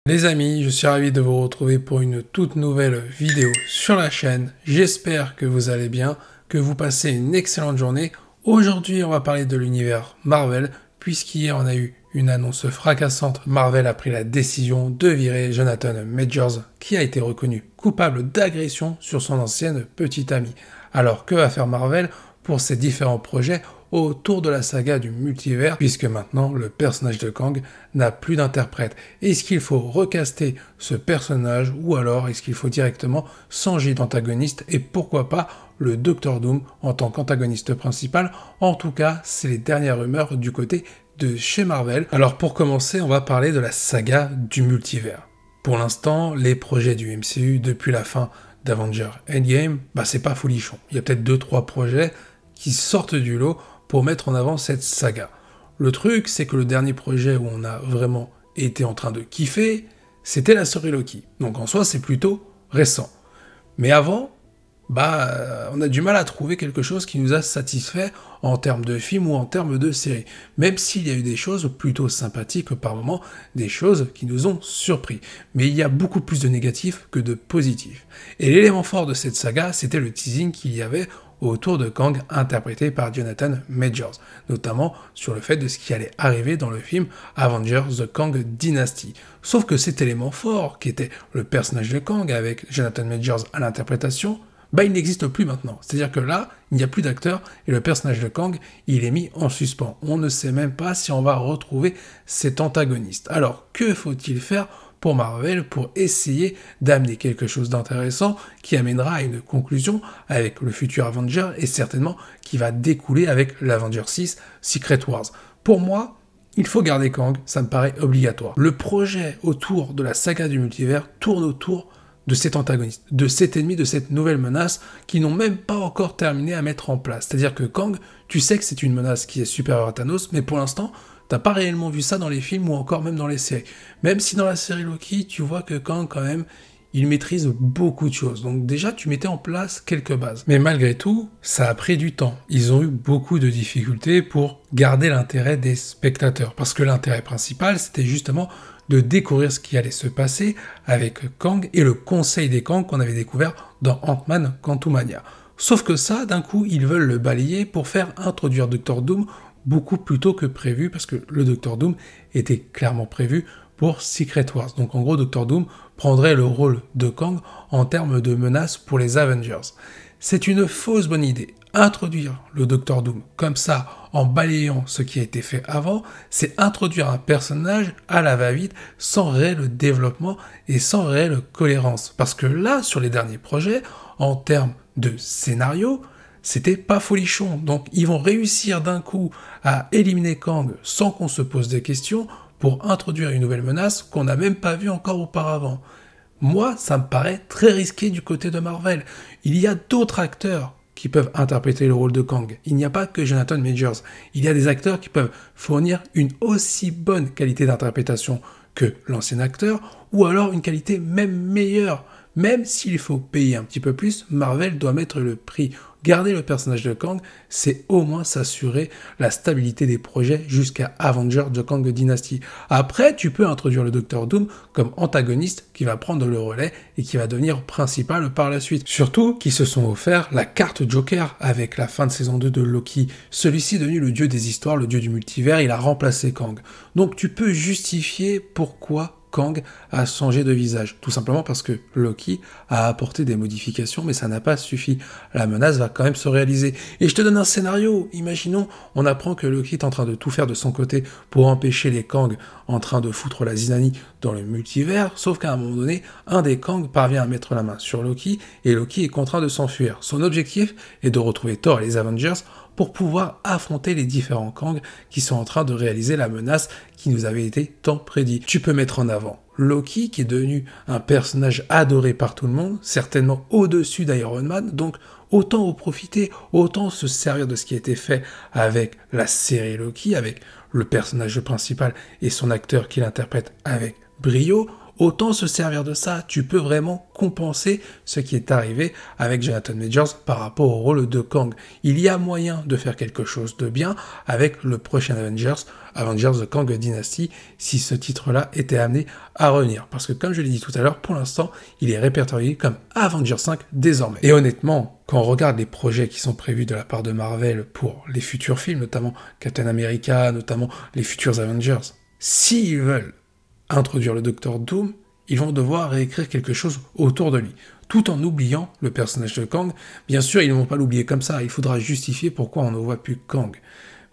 Les amis, je suis ravi de vous retrouver pour une toute nouvelle vidéo sur la chaîne. J'espère que vous allez bien, que vous passez une excellente journée. Aujourd'hui, on va parler de l'univers Marvel, puisqu'hier on a eu une annonce fracassante. Marvel a pris la décision de virer Jonathan Majors, qui a été reconnu coupable d'agression sur son ancienne petite amie. Alors, que va faire Marvel pour ses différents projets autour de la saga du multivers, puisque maintenant le personnage de Kang n'a plus d'interprète? Est-ce qu'il faut recaster ce personnage ou alors est-ce qu'il faut directement changer d'antagoniste et pourquoi pas le Docteur Doom en tant qu'antagoniste principal? En tout cas, c'est les dernières rumeurs du côté de chez Marvel. Alors pour commencer, on va parler de la saga du multivers. Pour l'instant, les projets du MCU depuis la fin d'Avengers Endgame, c'est pas folichon. Il y a peut-être 2-3 projets qui sortent du lot pour mettre en avant cette saga. Le truc, c'est que le dernier projet où on a vraiment été en train de kiffer, c'était la série Loki. Donc en soi, c'est plutôt récent. Mais avant, on a du mal à trouver quelque chose qui nous a satisfait en termes de film ou en termes de série. Même s'il y a eu des choses plutôt sympathiques par moments, des choses qui nous ont surpris. Mais il y a beaucoup plus de négatifs que de positifs. Et l'élément fort de cette saga, c'était le teasing qu'il y avait autour de Kang, interprété par Jonathan Majors, notamment sur le fait de ce qui allait arriver dans le film Avengers The Kang Dynasty. Sauf que cet élément fort, qui était le personnage de Kang avec Jonathan Majors à l'interprétation, il n'existe plus maintenant. C'est-à-dire que là, il n'y a plus d'acteur et le personnage de Kang, il est mis en suspens. On ne sait même pas si on va retrouver cet antagoniste. Alors, que faut-il faire pour Marvel pour essayer d'amener quelque chose d'intéressant qui amènera à une conclusion avec le futur Avenger et certainement qui va découler avec l'Avenger 6 Secret Wars? Pour moi, il faut garder Kang, ça me paraît obligatoire. Le projet autour de la saga du multivers tourne autour de cet antagoniste, de cet ennemi, de cette nouvelle menace qui n'ont même pas encore terminé à mettre en place. C'est-à-dire que Kang, tu sais que c'est une menace qui est supérieure à Thanos, mais pour l'instant, t'as pas réellement vu ça dans les films ou encore même dans les séries. Même si dans la série Loki, tu vois que Kang, quand même, il maîtrise beaucoup de choses. Donc déjà, tu mettais en place quelques bases. Mais malgré tout, ça a pris du temps. Ils ont eu beaucoup de difficultés pour garder l'intérêt des spectateurs. Parce que l'intérêt principal, c'était justement de découvrir ce qui allait se passer avec Kang et le conseil des Kang qu'on avait découvert dans Ant-Man Quantumania. Sauf que ça, d'un coup, ils veulent le balayer pour faire introduire Docteur Doom beaucoup plus tôt que prévu, parce que le Docteur Doom était clairement prévu pour Secret Wars. Donc en gros, Docteur Doom prendrait le rôle de Kang en termes de menace pour les Avengers. C'est une fausse bonne idée. Introduire le Docteur Doom comme ça, en balayant ce qui a été fait avant, c'est introduire un personnage à la va-vite, sans réel développement et sans réelle cohérence. Parce que là, sur les derniers projets, en termes de scénario, c'était pas folichon. Donc ils vont réussir d'un coup à éliminer Kang sans qu'on se pose des questions pour introduire une nouvelle menace qu'on n'a même pas vue encore auparavant. Moi, ça me paraît très risqué du côté de Marvel. Il y a d'autres acteurs qui peuvent interpréter le rôle de Kang. Il n'y a pas que Jonathan Majors. Il y a des acteurs qui peuvent fournir une aussi bonne qualité d'interprétation que l'ancien acteur, ou alors une qualité même meilleure. Même s'il faut payer un petit peu plus, Marvel doit mettre le prix. Garder le personnage de Kang, c'est au moins s'assurer la stabilité des projets jusqu'à Avengers The Kang Dynasty. Après, tu peux introduire le Docteur Doom comme antagoniste qui va prendre le relais et qui va devenir principal par la suite. Surtout qu'ils se sont offert la carte Joker avec la fin de saison 2 de Loki. Celui-ci est devenu le dieu des histoires, le dieu du multivers, il a remplacé Kang. Donc tu peux justifier pourquoi Kang a changé de visage, tout simplement parce que Loki a apporté des modifications, mais ça n'a pas suffi. La menace va quand même se réaliser. Et je te donne un scénario. Imaginons, on apprend que Loki est en train de tout faire de son côté pour empêcher les Kang en train de foutre la zizanie dans le multivers, sauf qu'à un moment donné, un des Kang parvient à mettre la main sur Loki, et Loki est contraint de s'enfuir. Son objectif est de retrouver Thor et les Avengers pour pouvoir affronter les différents Kang qui sont en train de réaliser la menace qui nous avait été tant prédit. Tu peux mettre en avant Loki, qui est devenu un personnage adoré par tout le monde, certainement au-dessus d'Iron Man, donc autant en profiter, autant se servir de ce qui a été fait avec la série Loki, avec le personnage principal et son acteur qui l'interprète avec brio, autant se servir de ça. Tu peux vraiment compenser ce qui est arrivé avec Jonathan Majors par rapport au rôle de Kang. Il y a moyen de faire quelque chose de bien avec le prochain Avengers The Kang Dynasty, si ce titre-là était amené à revenir. Parce que comme je l'ai dit tout à l'heure, pour l'instant, il est répertorié comme Avengers 5 désormais. Et honnêtement, quand on regarde les projets qui sont prévus de la part de Marvel pour les futurs films, notamment Captain America, notamment les futurs Avengers, s'ils veulent introduire le Docteur Doom, ils vont devoir réécrire quelque chose autour de lui, tout en oubliant le personnage de Kang. Bien sûr, ils ne vont pas l'oublier comme ça, il faudra justifier pourquoi on ne voit plus Kang.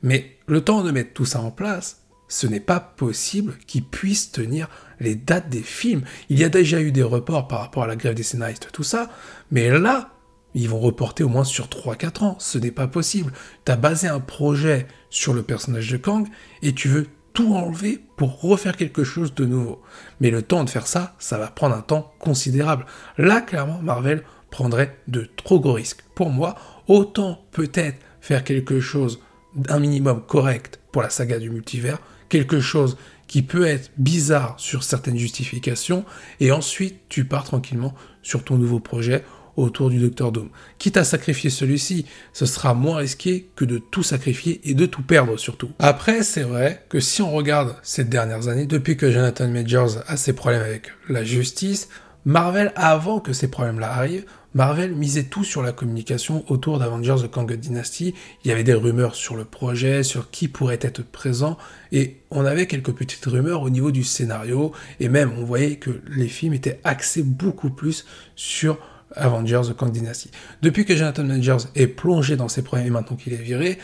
Mais le temps de mettre tout ça en place, ce n'est pas possible qu'ils puissent tenir les dates des films. Il y a déjà eu des reports par rapport à la grève des scénaristes, tout ça, mais là, ils vont reporter au moins sur 3-4 ans. Ce n'est pas possible. Tu as basé un projet sur le personnage de Kang et tu veux tout enlever pour refaire quelque chose de nouveau. Mais le temps de faire ça, ça va prendre un temps considérable. Là, clairement, Marvel prendrait de trop gros risques. Pour moi, autant peut-être faire quelque chose d'un minimum correct pour la saga du multivers, quelque chose qui peut être bizarre sur certaines justifications, et ensuite tu pars tranquillement sur ton nouveau projet autour du Docteur Doom. Quitte à sacrifier celui-ci, ce sera moins risqué que de tout sacrifier et de tout perdre surtout. Après, c'est vrai que si on regarde ces dernières années, depuis que Jonathan Majors a ses problèmes avec la justice, Marvel, avant que ces problèmes-là arrivent, Marvel misait tout sur la communication autour d'Avengers The Kang Dynasty. Il y avait des rumeurs sur le projet, sur qui pourrait être présent, et on avait quelques petites rumeurs au niveau du scénario, et même on voyait que les films étaient axés beaucoup plus sur Avengers The Kang Dynasty. Depuis que Jonathan Majors est plongé dans ses problèmes et maintenant qu'il est viré,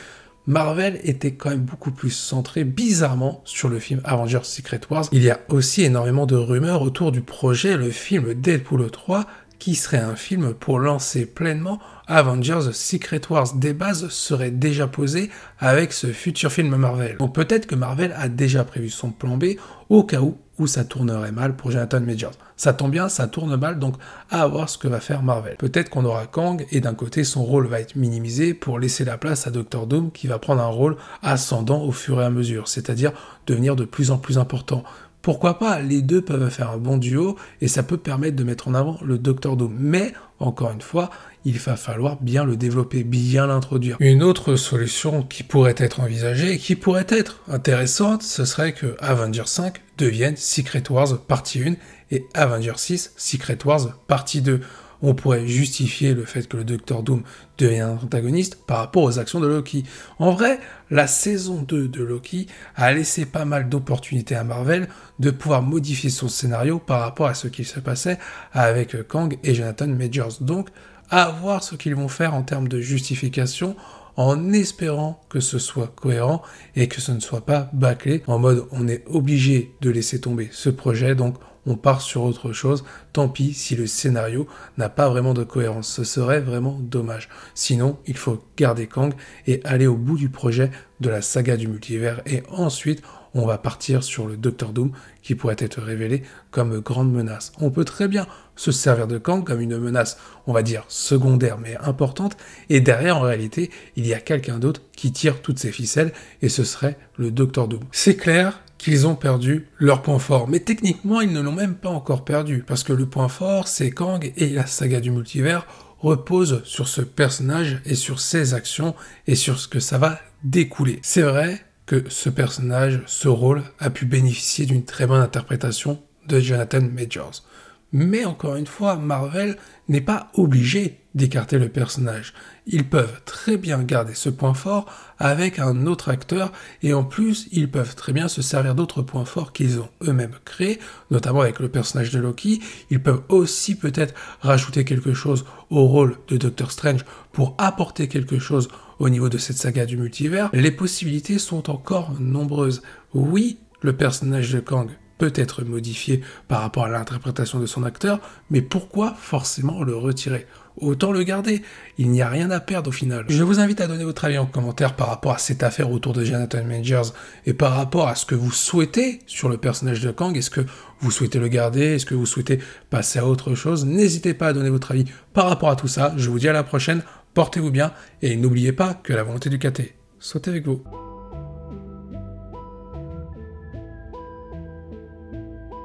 Marvel était quand même beaucoup plus centré, bizarrement, sur le film Avengers Secret Wars. Il y a aussi énormément de rumeurs autour du projet, le film Deadpool 3, qui serait un film pour lancer pleinement Avengers Secret Wars. Des bases seraient déjà posées avec ce futur film Marvel. Donc peut-être que Marvel a déjà prévu son plan B au cas où ça tournerait mal pour Jonathan Majors. Ça tombe bien, ça tourne mal, donc à voir ce que va faire Marvel. Peut-être qu'on aura Kang, et d'un côté, son rôle va être minimisé pour laisser la place à Doctor Doom, qui va prendre un rôle ascendant au fur et à mesure, c'est-à-dire devenir de plus en plus important. Pourquoi pas, les deux peuvent faire un bon duo, et ça peut permettre de mettre en avant le Doctor Doom. Mais, encore une fois, il va falloir bien le développer, bien l'introduire. Une autre solution qui pourrait être envisagée, et qui pourrait être intéressante, ce serait que Avengers 5 devienne Secret Wars partie 1, et Avengers 6 Secret Wars partie 2. On pourrait justifier le fait que le Docteur Doom devienne antagoniste par rapport aux actions de Loki. En vrai, la saison 2 de Loki a laissé pas mal d'opportunités à Marvel de pouvoir modifier son scénario par rapport à ce qui se passait avec Kang et Jonathan Majors. Donc, à voir ce qu'ils vont faire en termes de justification, en espérant que ce soit cohérent et que ce ne soit pas bâclé, en mode on est obligé de laisser tomber ce projet, donc on part sur autre chose, tant pis si le scénario n'a pas vraiment de cohérence, ce serait vraiment dommage. Sinon, il faut garder Kang et aller au bout du projet de la saga du multivers, et ensuite on va partir sur le Docteur Doom qui pourrait être révélé comme grande menace. On peut très bien se servir de Kang comme une menace, on va dire secondaire mais importante, et derrière en réalité il y a quelqu'un d'autre qui tire toutes ces ficelles, et ce serait le Docteur Doom. C'est clair qu'ils ont perdu leur point fort, mais techniquement ils ne l'ont même pas encore perdu, parce que le point fort c'est Kang, et la saga du multivers repose sur ce personnage et sur ses actions et sur ce que ça va découler. C'est vrai que ce personnage, ce rôle, a pu bénéficier d'une très bonne interprétation de Jonathan Majors. Mais encore une fois, Marvel n'est pas obligé d'écarter le personnage. Ils peuvent très bien garder ce point fort avec un autre acteur, et en plus, ils peuvent très bien se servir d'autres points forts qu'ils ont eux-mêmes créés, notamment avec le personnage de Loki. Ils peuvent aussi peut-être rajouter quelque chose au rôle de Doctor Strange pour apporter quelque chose au niveau de cette saga du multivers. Les possibilités sont encore nombreuses. Oui, le personnage de Kang peut être modifié par rapport à l'interprétation de son acteur, mais pourquoi forcément le retirer? Autant le garder, il n'y a rien à perdre au final. Je vous invite à donner votre avis en commentaire par rapport à cette affaire autour de Jonathan Majors, et par rapport à ce que vous souhaitez sur le personnage de Kang. Est-ce que vous souhaitez le garder? Est-ce que vous souhaitez passer à autre chose? N'hésitez pas à donner votre avis par rapport à tout ça. Je vous dis à la prochaine, portez-vous bien, et n'oubliez pas que la volonté du KT soit avec vous.